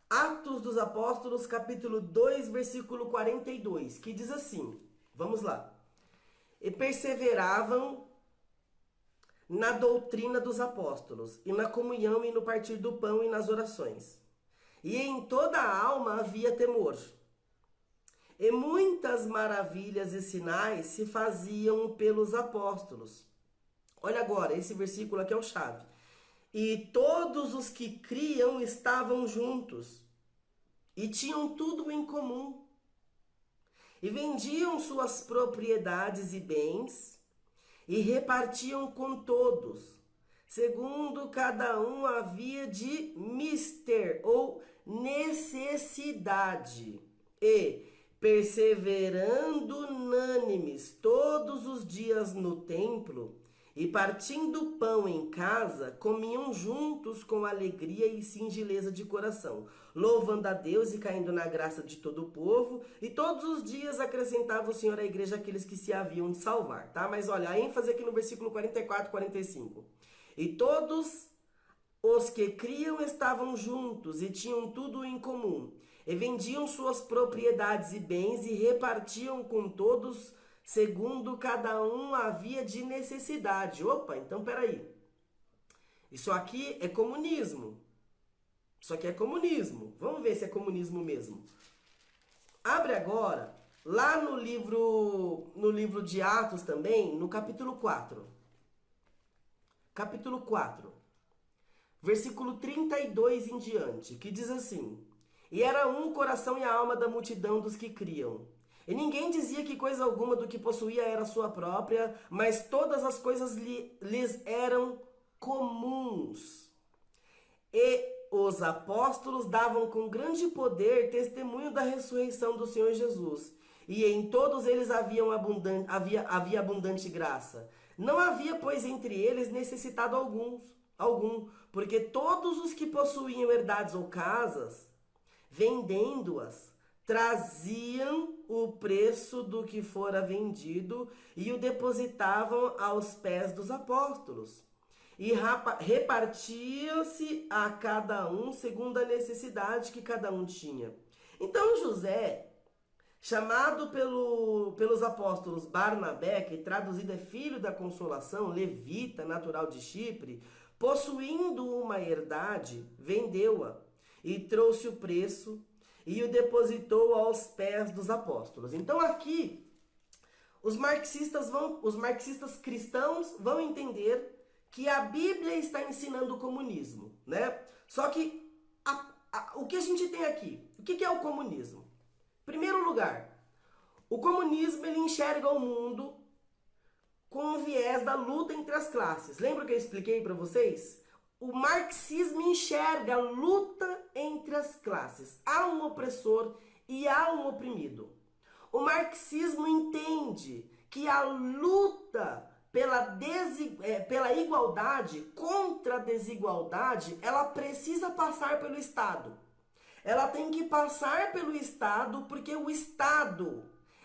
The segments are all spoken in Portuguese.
Atos dos Apóstolos, capítulo 2, versículo 42, que diz assim, vamos lá. E perseveravam na doutrina dos apóstolos, e na comunhão, e no partir do pão, e nas orações. E em toda a alma havia temor. E muitas maravilhas e sinais se faziam pelos apóstolos. Olha agora, esse versículo aqui é o chave. E todos os que criam estavam juntos, e tinham tudo em comum. E vendiam suas propriedades e bens, e repartiam com todos, segundo cada um havia de mister ou necessidade. E, perseverando unânimes todos os dias no templo, e partindo pão em casa, comiam juntos com alegria e singeleza de coração, louvando a Deus e caindo na graça de todo o povo, e todos os dias acrescentava o Senhor à igreja aqueles que se haviam de salvar, tá? Mas olha, a ênfase aqui no versículo 44 e 45. E todos os que criam estavam juntos e tinham tudo em comum, e vendiam suas propriedades e bens e repartiam com todos, segundo cada um havia de necessidade. Opa, então peraí. Isso aqui é comunismo. Isso aqui é comunismo. Vamos ver se é comunismo mesmo. Abre agora, lá no livro de Atos também, no capítulo 4. Capítulo 4. Versículo 32 em diante, que diz assim: E era um coração e a alma da multidão dos que criam. E ninguém dizia que coisa alguma do que possuía era sua própria, mas todas as coisas lhes eram comuns. E os apóstolos davam com grande poder testemunho da ressurreição do Senhor Jesus. E em todos eles havia abundante graça. Não havia, pois, entre eles necessitado algum, porque todos os que possuíam herdades ou casas, vendendo-as, traziam o preço do que fora vendido e o depositavam aos pés dos apóstolos. E repartia-se a cada um segundo a necessidade que cada um tinha. Então José, chamado pelos apóstolos Barnabé, que traduzido é filho da consolação, levita, natural de Chipre, possuindo uma herdade, vendeu-a e trouxe o preço e o depositou aos pés dos apóstolos. Então aqui, os marxistas cristãos vão entender que a Bíblia está ensinando o comunismo, né? Só que o que a gente tem aqui? O que é o comunismo? Em primeiro lugar, o comunismo ele enxerga o mundo com o viés da luta entre as classes. Lembra que eu expliquei para vocês? O marxismo enxerga a luta entre as classes. Há um opressor e há um oprimido. O marxismo entende que a luta pela igualdade, contra a desigualdade, ela precisa passar pelo Estado. Ela tem que passar pelo Estado porque o Estado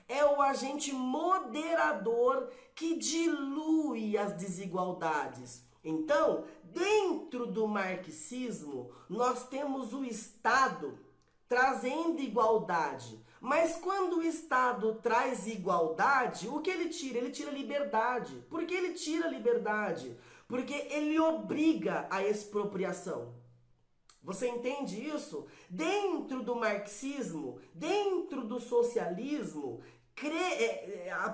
é o agente moderador que dilui as desigualdades. Então, dentro do marxismo, nós temos o Estado trazendo igualdade. Mas quando o Estado traz igualdade, o que ele tira? Ele tira liberdade. Por que ele tira liberdade? Porque ele obriga a expropriação. Você entende isso? Dentro do marxismo, dentro do socialismo,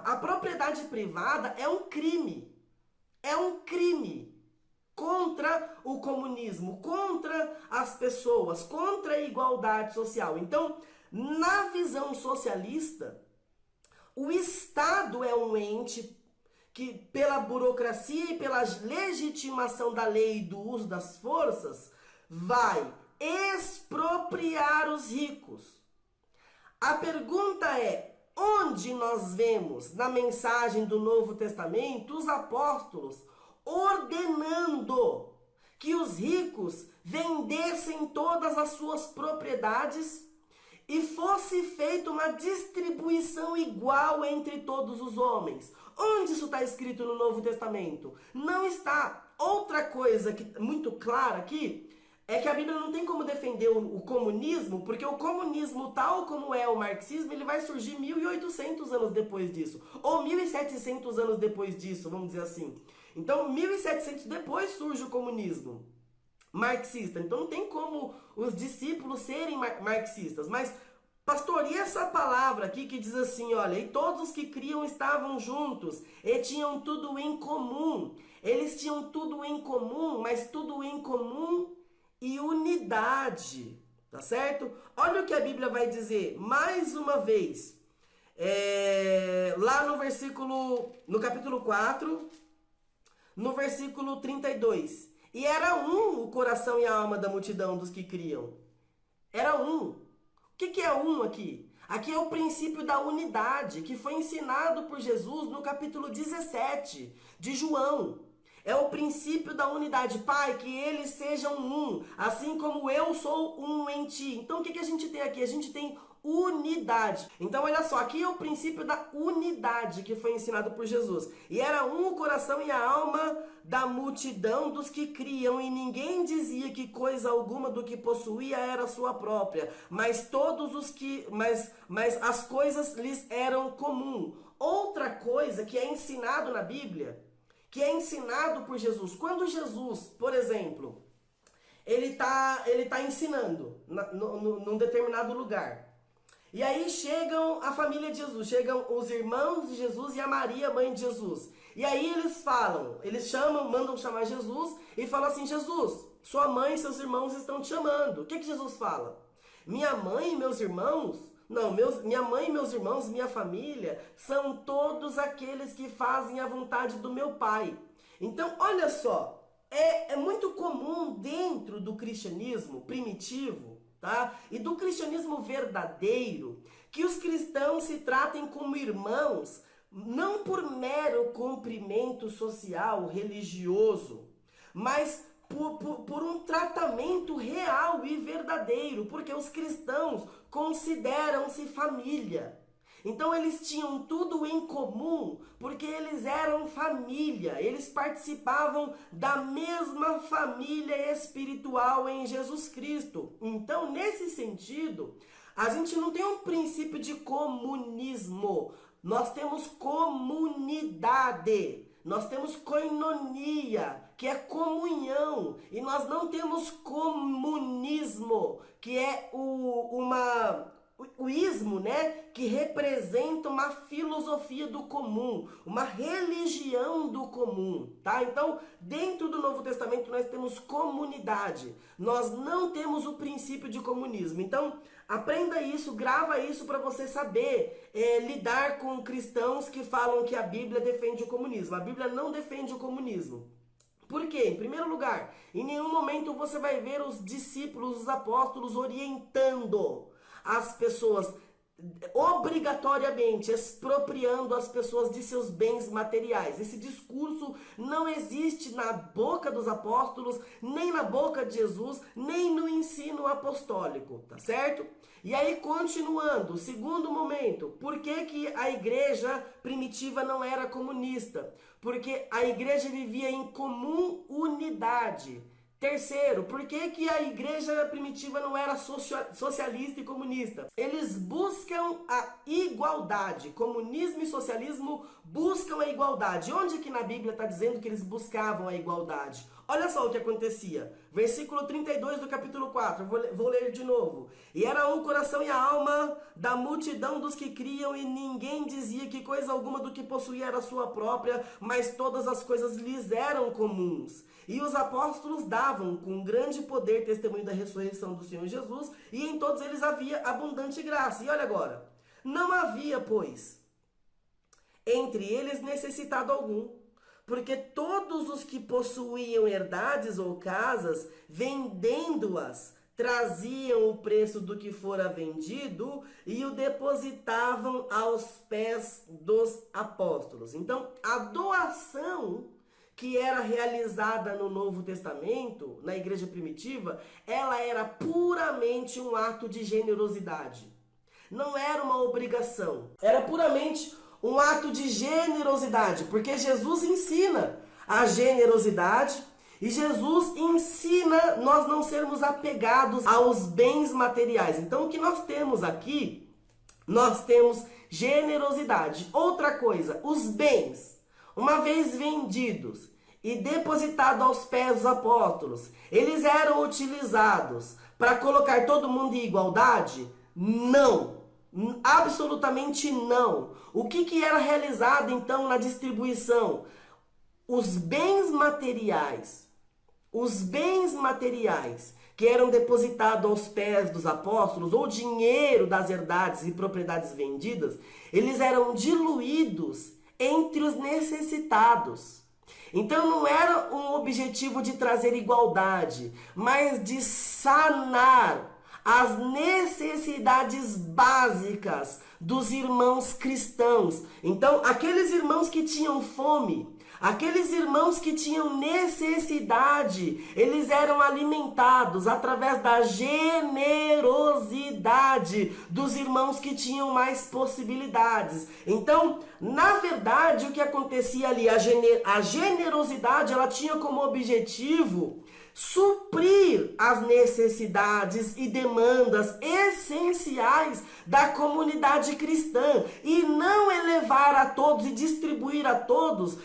a propriedade privada é um crime. É um crime contra o comunismo, contra as pessoas, contra a igualdade social. Então, na visão socialista, o Estado é um ente que, pela burocracia e pela legitimação da lei e do uso das forças, vai expropriar os ricos. A pergunta é, onde nós vemos na mensagem do Novo Testamento os apóstolos ordenando que os ricos vendessem todas as suas propriedades e fosse feita uma distribuição igual entre todos os homens? Onde isso está escrito no Novo Testamento? Não está. Outra coisa que muito clara aqui é que a Bíblia não tem como defender o comunismo, porque o comunismo, tal como é o marxismo, ele vai surgir 1.800 anos depois disso, ou 1.700 anos depois disso, vamos dizer assim. Então, 1.700 depois surge o comunismo marxista. Então, não tem como os discípulos serem marxistas. Mas, pastor, e essa palavra aqui que diz assim, olha, e todos os que criam estavam juntos e tinham tudo em comum. Eles tinham tudo em comum, mas tudo em comum e unidade, tá certo? Olha o que a Bíblia vai dizer mais uma vez, lá no capítulo 4, no versículo 32. E era um o coração e a alma da multidão dos que criam. Era um. O que é um aqui? Aqui é o princípio da unidade, que foi ensinado por Jesus no capítulo 17 de João. É o princípio da unidade. Pai, que eles sejam um, assim como eu sou um em ti. Então, o que a gente tem aqui? A gente tem unidade. Então, olha só, aqui é o princípio da unidade que foi ensinado por Jesus. E era um o coração e a alma da multidão dos que criam, e ninguém dizia que coisa alguma do que possuía era sua própria, mas todos os que, mas as coisas lhes eram comum. Outra coisa que é ensinado na Bíblia, que é ensinado por Jesus. Quando Jesus, por exemplo, ele tá ensinando num determinado lugar. E aí chegam a família de Jesus, chegam os irmãos de Jesus e a Maria, mãe de Jesus. E aí eles mandam chamar Jesus e falam assim, Jesus, sua mãe e seus irmãos estão te chamando. O que Jesus fala? Minha mãe e meus irmãos... Não, minha mãe e meus irmãos, minha família, são todos aqueles que fazem a vontade do meu Pai. Então, olha só, é muito comum dentro do cristianismo primitivo, tá? E do cristianismo verdadeiro, que os cristãos se tratem como irmãos, não por mero cumprimento social, religioso, mas por um tratamento real e verdadeiro, porque os cristãos consideram-se família. Então eles tinham tudo em comum, porque eles eram família, eles participavam da mesma família espiritual em Jesus Cristo. Então, nesse sentido, a gente não tem um princípio de comunismo, nós temos comunidade. Nós temos koinonia, que é comunhão, e nós não temos comunismo, que é o ismo, né? Que representa uma filosofia do comum, uma religião do comum, tá? Então, dentro do Novo Testamento nós temos comunidade, nós não temos o princípio de comunismo. Então, aprenda isso, grava isso para você saber lidar com cristãos que falam que a Bíblia defende o comunismo. A Bíblia não defende o comunismo. Por quê? Em primeiro lugar, em nenhum momento você vai ver os discípulos, os apóstolos orientando as pessoas obrigatoriamente, expropriando as pessoas de seus bens materiais. Esse discurso não existe na boca dos apóstolos, nem na boca de Jesus, nem no ensino apostólico, tá certo? E aí, continuando, segundo momento, por que a igreja primitiva não era comunista? Porque a igreja vivia em comum unidade. Terceiro, por que a igreja primitiva não era socialista e comunista? Eles buscam a igualdade. Comunismo e socialismo buscam a igualdade. Onde que na Bíblia está dizendo que eles buscavam a igualdade? Olha só o que acontecia. Versículo 32 do capítulo 4. Vou ler de novo. E era um coração e a alma da multidão dos que criam, e ninguém dizia que coisa alguma do que possuía era sua própria, mas todas as coisas lhes eram comuns. E os apóstolos davam com grande poder testemunho da ressurreição do Senhor Jesus, e em todos eles havia abundante graça. E olha agora. Não havia, pois, entre eles necessitado algum, porque todos os que possuíam herdades ou casas, vendendo-as, traziam o preço do que fora vendido e o depositavam aos pés dos apóstolos. Então, a doação que era realizada no Novo Testamento, na igreja primitiva, ela era puramente um ato de generosidade. Não era uma obrigação, era puramente um ato de generosidade, porque Jesus ensina a generosidade E Jesus ensina nós não sermos apegados aos bens materiais. Então, o que nós temos aqui, nós temos generosidade. Outra coisa, os bens, uma vez vendidos e depositados aos pés dos apóstolos, eles eram utilizados para colocar todo mundo em igualdade? Não, absolutamente não. O que era realizado então na distribuição? Os bens materiais que eram depositados aos pés dos apóstolos, ou dinheiro das herdades e propriedades vendidas, eles eram diluídos entre os necessitados. Então não era um objetivo de trazer igualdade, mas de sanar as necessidades básicas dos irmãos cristãos. Então, aqueles irmãos que tinham fome, aqueles irmãos que tinham necessidade, eles eram alimentados através da generosidade dos irmãos que tinham mais possibilidades. Então, na verdade, o que acontecia ali, a generosidade, ela tinha como objetivo suprir as necessidades e demandas essenciais da comunidade cristã e não elevar a todos e distribuir a todos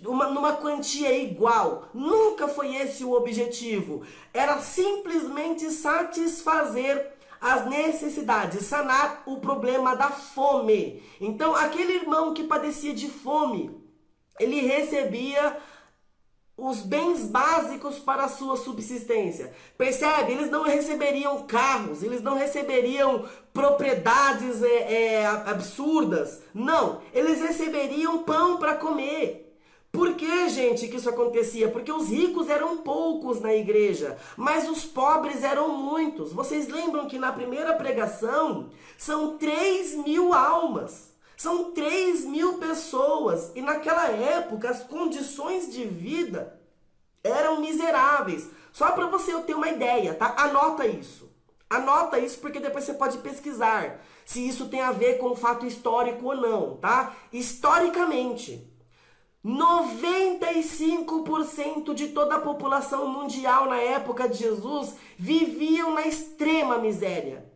numa quantia igual. Nunca foi esse o objetivo. Era simplesmente satisfazer as necessidades, sanar o problema da fome. Então, aquele irmão que padecia de fome, ele recebia os bens básicos para a sua subsistência. Percebe? Eles não receberiam carros, eles não receberiam propriedades absurdas. Não, eles receberiam pão para comer. Por que, gente, que isso acontecia? Porque os ricos eram poucos na igreja, mas os pobres eram muitos. Vocês lembram que na primeira pregação são 3.000 almas. São 3.000 pessoas e naquela época as condições de vida eram miseráveis. Só para você ter uma ideia, tá? Anota isso. Anota isso porque depois você pode pesquisar se isso tem a ver com o fato histórico ou não, tá? Historicamente, 95% de toda a população mundial na época de Jesus viviam na extrema miséria.